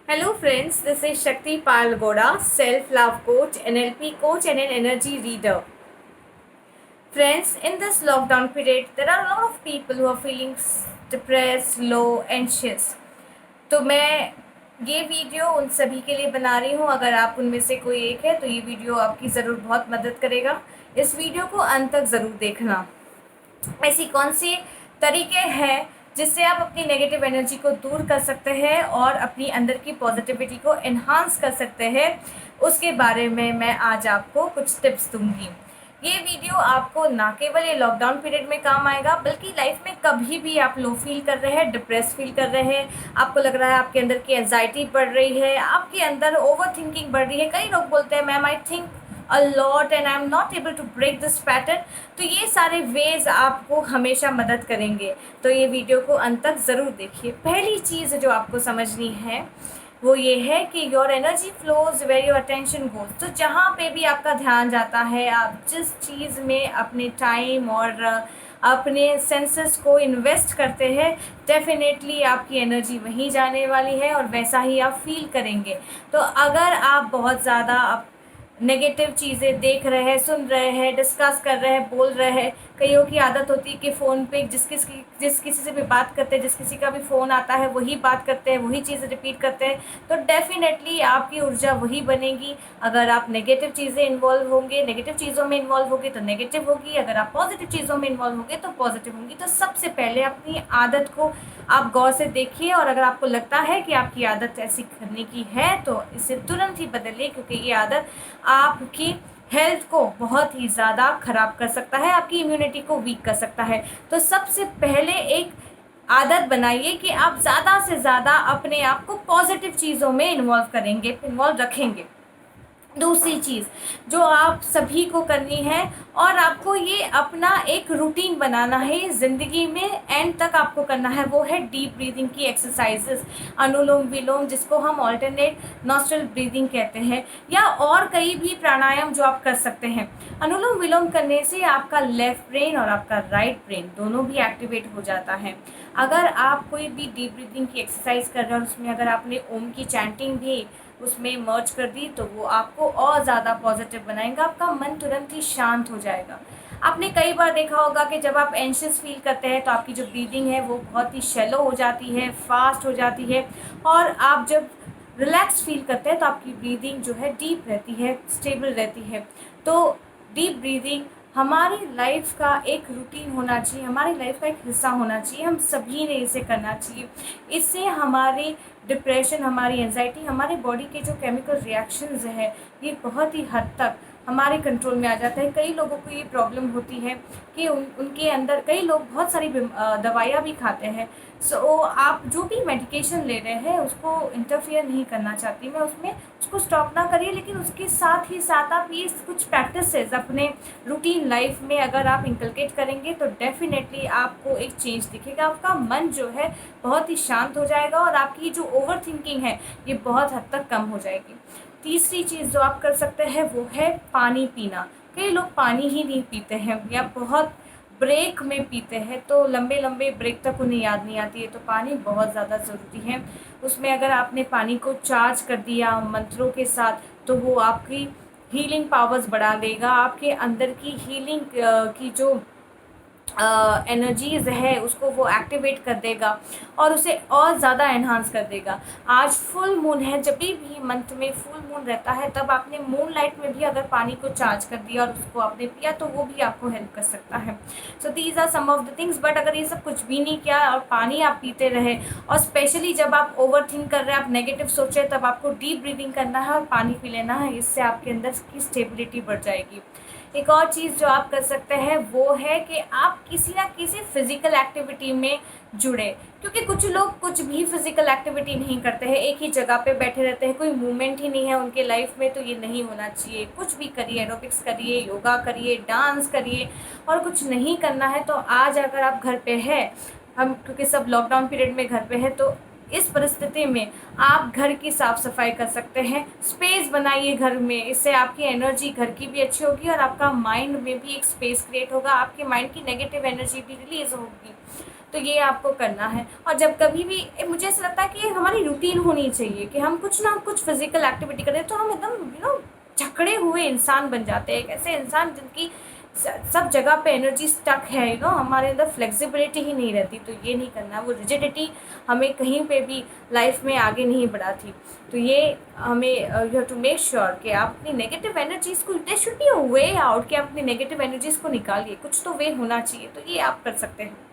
Hello friends, this is Shakti Payal Goda, self-love coach, NLP coach and an energy reader. Friends, in this lockdown period, there are a lot of people who are feeling depressed, low, anxious. तो मैं ये video उन सभी के लिए बना रही हूँ। अगर आप उनमें से कोई एक है तो ये वीडियो आपकी ज़रूर बहुत मदद करेगा। इस वीडियो को अंत तक ज़रूर देखना। ऐसी कौन सी तरीके हैं जिससे आप अपनी नेगेटिव एनर्जी को दूर कर सकते हैं और अपनी अंदर की पॉजिटिविटी को एनहांस कर सकते हैं, उसके बारे में मैं आज आपको कुछ टिप्स दूंगी। ये वीडियो आपको ना केवल ये लॉकडाउन पीरियड में काम आएगा, बल्कि लाइफ में कभी भी आप लो फील कर रहे हैं, डिप्रेस फील कर रहे हैं, आपको लग रहा है आपके अंदर की एंजाइटी बढ़ रही है, आपके अंदर ओवर थिंकिंग बढ़ रही है। कई लोग बोलते हैं ma'am I think a lot and I'm not able to break this pattern। तो ये सारे वेज आपको हमेशा मदद करेंगे, तो ये वीडियो को अंत तक ज़रूर देखिए। पहली चीज़ जो आपको समझनी है वो ये है कि your energy flows where your attention goes. तो जहाँ पे भी आपका ध्यान जाता है, आप जिस चीज़ में अपने टाइम और अपने सेंसेस को इन्वेस्ट करते हैं, डेफिनेटली आपकी एनर्जी वहीं जाने वाली है और वैसा ही आप फील करेंगे। तो अगर आप बहुत ज़्यादा नेगेटिव चीज़ें देख रहे हैं, सुन रहे हैं, डिस्कस कर रहे हैं, बोल रहे हैं, कईयों की आदत होती है कि फ़ोन पे जिस किसी से भी बात करते हैं, जिस किसी का भी फ़ोन आता है वही बात करते हैं, वही चीज़ें रिपीट करते हैं, तो डेफिनेटली आपकी ऊर्जा वही बनेगी। अगर आप नेगेटिव चीज़ें इन्वॉल्व होंगे, नेगेटिव चीज़ों में इन्वॉल्व होंगे तो नेगेटिव होगी, अगर आप पॉजिटिव चीज़ों में इन्वॉल्व होंगे तो पॉजिटिव होंगी। तो सबसे पहले अपनी आदत को आप गौर से देखिए, और अगर आपको लगता है कि आपकी आदत ऐसी करने की है तो इसे तुरंत ही बदलिए, क्योंकि ये आदत आपकी हेल्थ को बहुत ही ज़्यादा ख़राब कर सकता है, आपकी इम्यूनिटी को वीक कर सकता है। तो सबसे पहले एक आदत बनाइए कि आप ज़्यादा से ज़्यादा अपने आप को पॉजिटिव चीज़ों में इन्वॉल्व रखेंगे। दूसरी चीज़ जो आप सभी को करनी है, और आपको ये अपना एक रूटीन बनाना है ज़िंदगी में, एंड तक आपको करना है, वो है डीप ब्रीदिंग की एक्सरसाइजेस, अनुलोम विलोम, जिसको हम ऑल्टरनेट नॉस्ट्रल ब्रीदिंग कहते हैं, या और कई भी प्राणायाम जो आप कर सकते हैं। अनुलोम विलोम करने से आपका लेफ़्ट ब्रेन और आपका राइट ब्रेन दोनों भी एक्टिवेट हो जाता है। अगर आप कोई भी डीप ब्रीदिंग की एक्सरसाइज कर रहे हैं और उसमें अगर आपने ओम की चैंटिंग भी उसमें मर्ज कर दी, तो वो आपको और ज़्यादा पॉजिटिव बनाएगा, आपका मन तुरंत ही शांत हो जाएगा। आपने कई बार देखा होगा कि जब आप एंशियस फील करते हैं तो आपकी जो ब्रीदिंग है वो बहुत ही शैलो हो जाती है, फास्ट हो जाती है, और आप जब रिलैक्स फील करते हैं तो आपकी ब्रीदिंग जो है डीप रहती है, स्टेबल रहती है। तो डीप ब्रीदिंग हमारी लाइफ का एक रूटीन होना चाहिए, हमारी लाइफ का एक हिस्सा होना चाहिए, हम सभी ने इसे करना चाहिए। इससे हमारी डिप्रेशन, हमारी एंजाइटी, हमारे बॉडी के जो केमिकल रिएक्शंस है, ये बहुत ही हद तक हमारे कंट्रोल में आ जाता है। कई लोगों को ये प्रॉब्लम होती है कि उनके अंदर, कई लोग बहुत सारी दवाइयाँ भी खाते हैं। सो आप जो भी मेडिकेशन ले रहे हैं उसको इंटरफियर नहीं करना चाहती मैं उसमें, उसको स्टॉप ना करिए, लेकिन उसके साथ ही साथ आप ये कुछ प्रैक्टिसेस अपने रूटीन लाइफ में अगर आप इंकलकेट करेंगे तो डेफिनेटली आपको एक चेंज दिखेगा। आपका मन जो है बहुत ही शांत हो जाएगा और आपकी जो ओवर थिंकिंग है ये बहुत हद तक कम हो जाएगी। तीसरी चीज़ जो आप कर सकते हैं वो है पानी पीना। कई लोग पानी ही नहीं पीते हैं या बहुत ब्रेक में पीते हैं, तो लंबे लंबे ब्रेक तक उन्हें याद नहीं आती है। तो पानी बहुत ज़्यादा ज़रूरी है। उसमें अगर आपने पानी को चार्ज कर दिया मंत्रों के साथ, तो वो आपकी हीलिंग पावर्स बढ़ा देगा, आपके अंदर की हीलिंग की जो एनर्जीज़ है उसको वो एक्टिवेट कर देगा और उसे और ज़्यादा एनहांस कर देगा। आज फुल मून है, जब भी मंथ में फुल मून रहता है तब आपने मून लाइट में भी अगर पानी को चार्ज कर दिया और उसको आपने पिया तो वो भी आपको हेल्प कर सकता है। So these are some of the things. But अगर ये सब कुछ भी नहीं किया और पानी आप पीते रहे, और स्पेशली जब आप ओवर थिंक कर रहे हैं, आप नेगेटिव सोच रहे हैं, तब आपको डीप ब्रीदिंग करना है और पानी पी लेना है। इससे आपके अंदर की स्टेबिलिटी बढ़ जाएगी। एक और चीज़ जो आप कर सकते हैं वो है कि आप किसी ना किसी फिज़िकल एक्टिविटी में जुड़े, क्योंकि कुछ लोग कुछ भी फिज़िकल एक्टिविटी नहीं करते हैं, एक ही जगह पे बैठे रहते हैं, कोई मूवमेंट ही नहीं है उनके लाइफ में। तो ये नहीं होना चाहिए। कुछ भी करिए, एरोबिक्स करिए, योगा करिए, डांस करिए। और कुछ नहीं करना है तो आज अगर आप घर पे हैं, हम क्योंकि सब लॉकडाउन पीरियड में घर पे है, तो इस परिस्थिति में आप घर की साफ़ सफाई कर सकते हैं। स्पेस बनाइए घर में, इससे आपकी एनर्जी घर की भी अच्छी होगी और आपका माइंड में भी एक स्पेस क्रिएट होगा, आपके माइंड की नेगेटिव एनर्जी भी रिलीज़ होगी। तो ये आपको करना है। और जब कभी भी मुझे ऐसा लगता है कि ये हमारी रूटीन होनी चाहिए कि हम कुछ ना कुछ फिजिकल एक्टिविटी करें, तो हम एकदम जकड़े हुए इंसान बन जाते हैं, एक ऐसे इंसान जिनकी सब जगह पे एनर्जी स्टक है, हमारे अंदर फ्लेक्सिबिलिटी ही नहीं रहती। तो ये नहीं करना, वो रिजिडिटी हमें कहीं पे भी लाइफ में आगे नहीं बढ़ाती। तो ये हमें you have to make sure कि आप अपनी नेगेटिव एनर्जीज़ को, there should be a way out, कि आप अपनी नेगेटिव एनर्जीज़ को निकालिए, कुछ तो वे होना चाहिए। तो ये आप कर सकते हैं।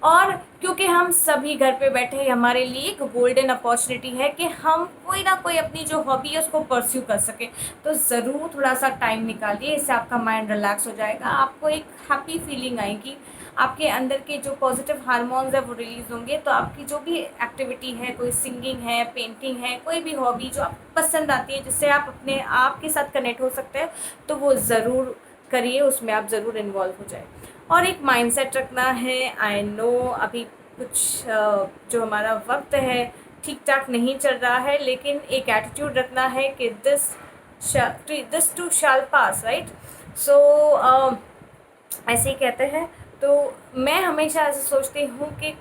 और क्योंकि हम सभी घर पे बैठे हैं, हमारे लिए एक गोल्डन अपॉर्चुनिटी है कि हम कोई ना कोई अपनी जो हॉबी है उसको परस्यू कर सकें। तो ज़रूर थोड़ा सा टाइम निकालिए, इससे आपका माइंड रिलैक्स हो जाएगा, आपको एक हैप्पी फीलिंग आएगी, आपके अंदर के जो पॉजिटिव हार्मोन्स है वो रिलीज़ होंगे। तो आपकी जो भी एक्टिविटी है, कोई सिंगिंग है, पेंटिंग है, कोई भी हॉबी जो आपको पसंद आती है, जिससे आप अपने आप के साथ कनेक्ट हो सकते हैं, तो वो ज़रूर करिए, उसमें आप ज़रूर इन्वॉल्व हो जाए। और एक माइंडसेट रखना है। आई नो अभी कुछ जो हमारा वक्त है ठीक ठाक नहीं चल रहा है, लेकिन एक एटीट्यूड रखना है कि this too shall pass, right. So ऐसे ही कहते हैं। तो मैं हमेशा ऐसे सोचती हूँ कि,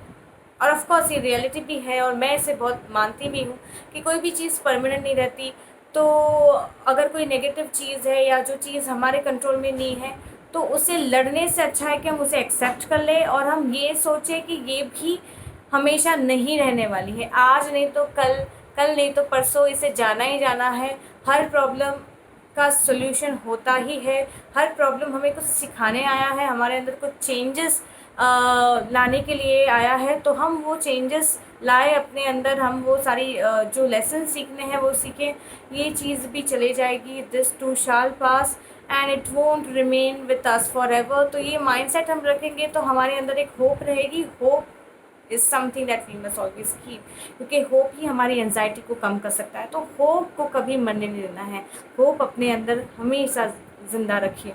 और ऑफ कोर्स ये रियलिटी भी है और मैं इसे बहुत मानती भी हूँ, कि कोई भी चीज़ परमानेंट नहीं रहती। तो अगर कोई नेगेटिव चीज़ है या जो चीज़ हमारे कंट्रोल में नहीं है, तो उसे लड़ने से अच्छा है कि हम उसे एक्सेप्ट कर लें और हम ये सोचें कि ये भी हमेशा नहीं रहने वाली है। आज नहीं तो कल, कल नहीं तो परसों इसे जाना ही जाना है। हर प्रॉब्लम का सॉल्यूशन होता ही है। हर प्रॉब्लम हमें कुछ सिखाने आया है, हमारे अंदर कुछ चेंजेस लाने के लिए आया है। तो हम वो चेंजेस लाए अपने अंदर, हम वो सारी जो लेसन सीखने हैं वो सीखें। ये चीज़ भी चले जाएगी, this too shall pass and it won't remain with us for ever. तो ये माइंडसेट हम रखेंगे तो हमारे अंदर एक होप रहेगी। Hope is something that we must always keep, क्योंकि होप ही हमारी एंजाइटी को कम कर सकता है। तो होप को कभी मरने नहीं देना है, होप अपने अंदर हमेशा ज़िंदा रखिए।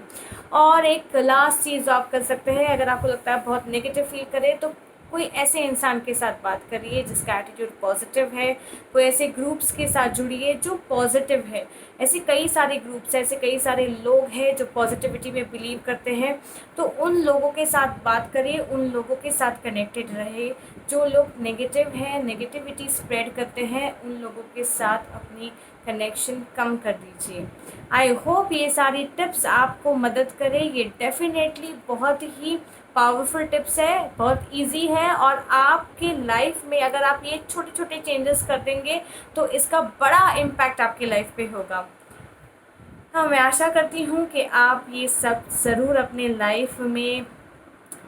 और एक लास्ट चीज़ जो आप कर सकते हैं, अगर आपको लगता है बहुत नेगेटिव फील करे, तो कोई ऐसे इंसान के साथ बात करिए जिसका एटीट्यूड पॉजिटिव है। कोई ऐसे ग्रुप्स के साथ जुड़िए जो पॉजिटिव है। ऐसे कई सारे ग्रुप्स, ऐसे कई सारे लोग हैं जो पॉजिटिविटी में बिलीव करते हैं। तो उन लोगों के साथ बात करिए, उन लोगों के साथ कनेक्टेड रहे। जो लोग नेगेटिव हैं, नेगेटिविटी स्प्रेड करते हैं, उन लोगों के साथ अपनी कनेक्शन कम कर दीजिए। आई होप ये सारी टिप्स आपको मदद करें। ये डेफिनेटली बहुत ही पावरफुल टिप्स है, बहुत इजी है, और आपके लाइफ में अगर आप ये छोटे छोटे चेंजेस कर देंगे तो इसका बड़ा इम्पैक्ट आपकी लाइफ पे होगा। हाँ, मैं आशा करती हूँ कि आप ये सब ज़रूर अपने लाइफ में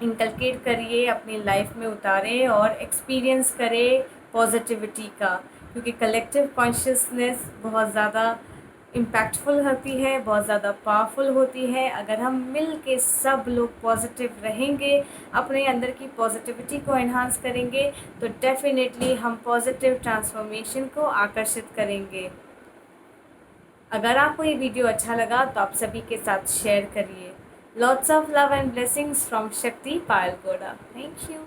इंकलकेट करिए, अपनी लाइफ में उतारें और एक्सपीरियंस करें पॉजिटिविटी का, क्योंकि कलेक्टिव कॉन्शियसनेस बहुत ज़्यादा इम्पैक्टफुल होती है, बहुत ज़्यादा पावरफुल होती है। अगर हम मिल के सब लोग पॉजिटिव रहेंगे, अपने अंदर की पॉजिटिविटी को एनहांस करेंगे, तो डेफिनेटली हम पॉजिटिव ट्रांसफॉर्मेशन को आकर्षित करेंगे। अगर आपको ये वीडियो अच्छा लगा तो आप सभी के साथ शेयर करिए। Lots of love and blessings from Shakti Payal Goda. Thank you.